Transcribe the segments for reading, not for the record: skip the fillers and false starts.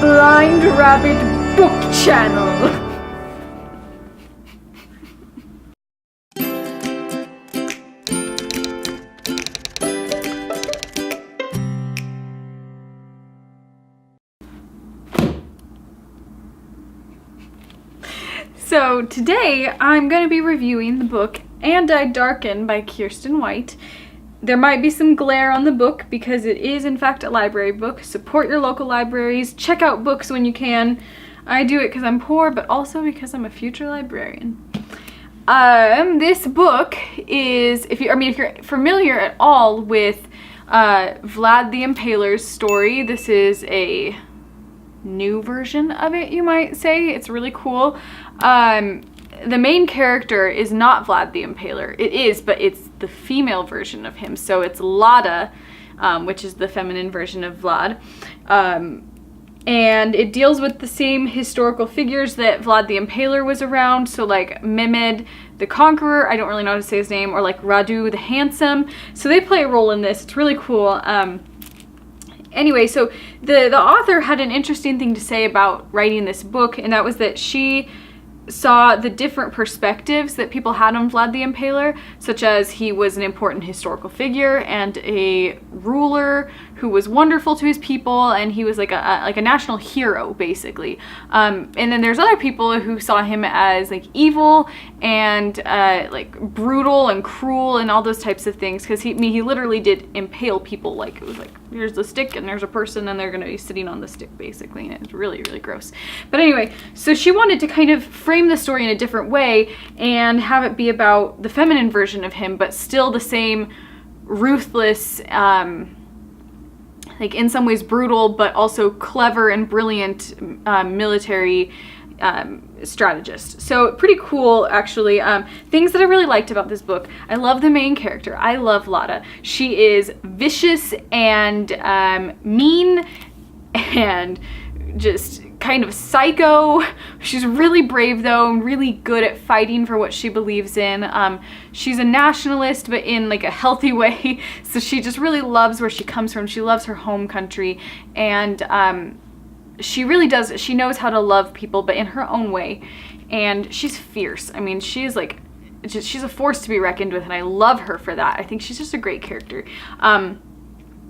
Blind Rabbit Book Channel. So today I'm going to be reviewing the book Darken by Kiersten White. There might be some glare on the book because it is in fact a library book. Support your local libraries. Check out books when you can. I do it because I'm poor, but also because I'm a future librarian. This book is, if you're familiar at all with Vlad the Impaler's story, this is a new version of it, you might say. It's really cool. The main character is not Vlad the Impaler. It is, but it's the female version of him. So it's Lada, which is the feminine version of Vlad. And it deals with the same historical figures that Vlad the Impaler was around. So like Mehmed the Conqueror, I don't really know how to say his name, or like Radu the Handsome. So they play a role in this. It's really cool. Anyway, so the author had an interesting thing to say about writing this book, and that was that she saw the different perspectives that people had on Vlad the Impaler, such as he was an important historical figure and a ruler who was wonderful to his people, and he was like a national hero, basically. And then there's other people who saw him as like evil and like brutal and cruel and all those types of things, because he literally did impale people. Like, it was like, here's the stick and there's a person and they're gonna be sitting on the stick, basically, and it's really, really gross. But anyway, so she wanted to kind of frame the story in a different way and have it be about the feminine version of him, but still the same ruthless, like in some ways brutal, but also clever and brilliant military strategist. So pretty cool, actually. Things that I really liked about this book: I love the main character. I love Lada. She is vicious and mean and just kind of psycho. She's really brave though, and really good at fighting for what she believes in. She's a nationalist, but in like a healthy way. So she just really loves where she comes from. She loves her home country, and she really does. She knows how to love people, but in her own way. And she's fierce. I mean, she's like, she's a force to be reckoned with, and I love her for that. I think she's just a great character.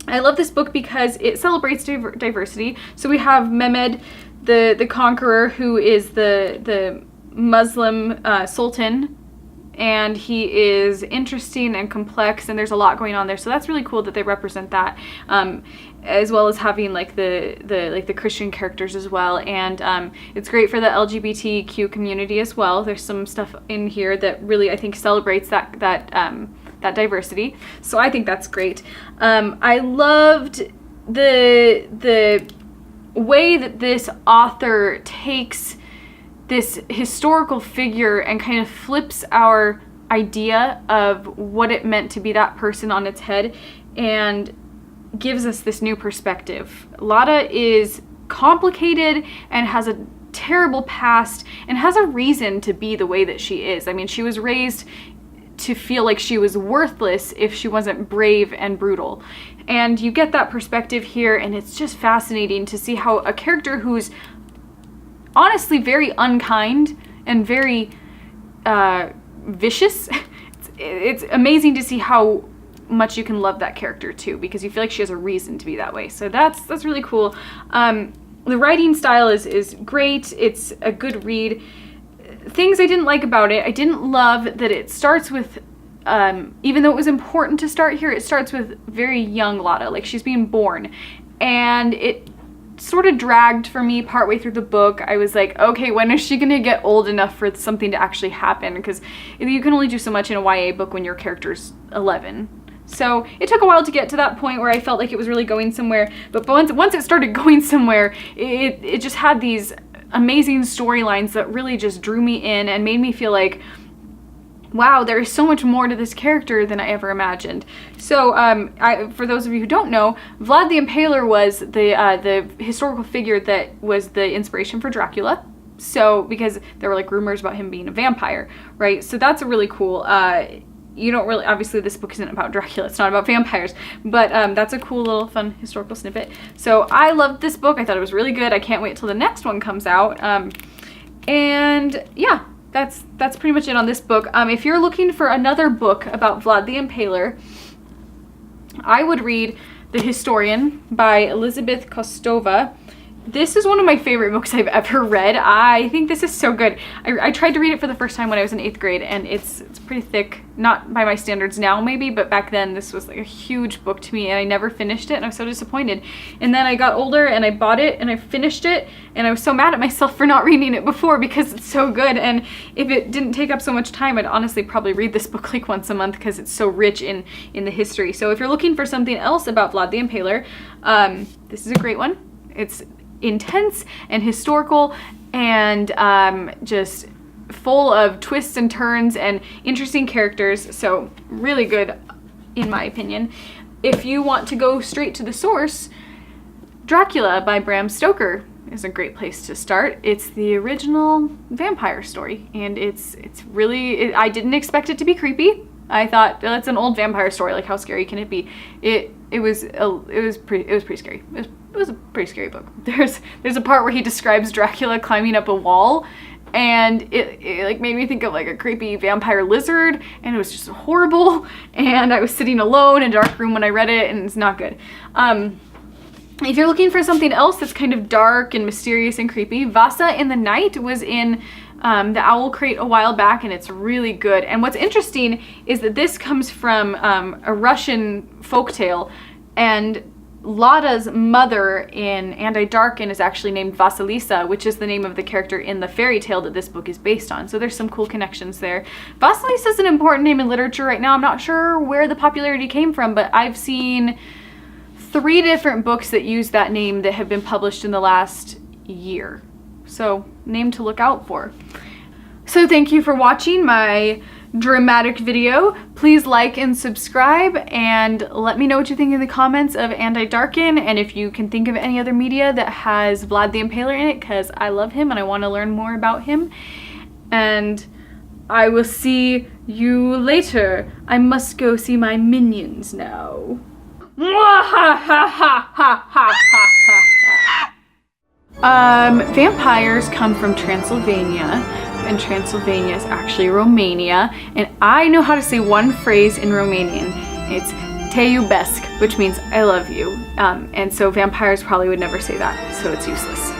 I love this book because it celebrates diversity. So we have Mehmed the Conqueror, who is the Muslim Sultan, and he is interesting and complex, and there's a lot going on there. So that's really cool that they represent that, as well as having like the Christian characters as well. And it's great for the LGBTQ community as well. There's some stuff in here that really, I think, celebrates that diversity. So I think that's great. I loved the way that this author takes this historical figure and kind of flips our idea of what it meant to be that person on its head and gives us this new perspective. Lada is complicated and has a terrible past and has a reason to be the way that she is. I mean, she was raised to feel like she was worthless if she wasn't brave and brutal. And you get that perspective here, and it's just fascinating to see how a character who's honestly very unkind and very vicious, it's amazing to see how much you can love that character too, because you feel like she has a reason to be that way. So that's really cool. The writing style is great. It's a good read. Things I didn't like about it: I didn't love that it starts with, even though it was important to start here, it starts with very young Lada, like she's being born, and it sort of dragged for me partway through the book. I was like, okay, when is she gonna get old enough for something to actually happen? Because you can only do so much in a YA book when your character's 11. So it took a while to get to that point where I felt like it was really going somewhere, but once it started going somewhere, it just had these amazing storylines that really just drew me in and made me feel like, wow, there is so much more to this character than I ever imagined. So for those of you who don't know, Vlad the Impaler was the historical figure that was the inspiration for Dracula. So, because there were like rumors about him being a vampire, right? So that's a really cool you don't really, obviously this book isn't about Dracula, it's not about vampires, but that's a cool little fun historical snippet. So I loved this book. I thought it was really good. I can't wait till the next one comes out. And yeah, that's pretty much it on this book. If you're looking for another book about Vlad the Impaler, I would read The Historian by Elizabeth Kostova. This is one of my favorite books I've ever read. I think this is so good. I tried to read it for the first time when I was in 8th grade, and it's pretty thick. Not by my standards now maybe, but back then this was like a huge book to me, and I never finished it, and I was so disappointed. And then I got older and I bought it and I finished it, and I was so mad at myself for not reading it before because it's so good. And if it didn't take up so much time, I'd honestly probably read this book like once a month because it's so rich in the history. So if you're looking for something else about Vlad the Impaler, this is a great one. It's intense and historical and just full of twists and turns and interesting characters, so really good in my opinion. If you want to go straight to the source, Dracula by Bram Stoker is a great place to start. It's the original vampire story, and it's really, I didn't expect it to be creepy. I thought, that's an old vampire story, like how scary can it be? It was pretty scary. It was a pretty scary book. There's a part where he describes Dracula climbing up a wall, and it like made me think of like a creepy vampire lizard, and it was just horrible. And I was sitting alone in a dark room when I read it, and it's not good. If you're looking for something else that's kind of dark and mysterious and creepy, Vasa in the Night was in the Owl Crate a while back, and it's really good. And what's interesting is that this comes from a Russian folktale, and Lada's mother in And I Darken is actually named Vasilisa, which is the name of the character in the fairy tale that this book is based on. So there's some cool connections there. Vasilisa is an important name in literature right now. I'm not sure where the popularity came from, but I've seen 3 different books that use that name that have been published in the last year. So, name to look out for. So thank you for watching my dramatic video. Please like and subscribe, and let me know what you think in the comments of And I Darken, and if you can think of any other media that has Vlad the Impaler in it, because I love him and I want to learn more about him. And I will see you later. I must go see my minions now. Vampires come from Transylvania, and Transylvania is actually Romania, and I know how to say one phrase in Romanian. It's te iubesc, which means I love you, and so vampires probably would never say that, so it's useless.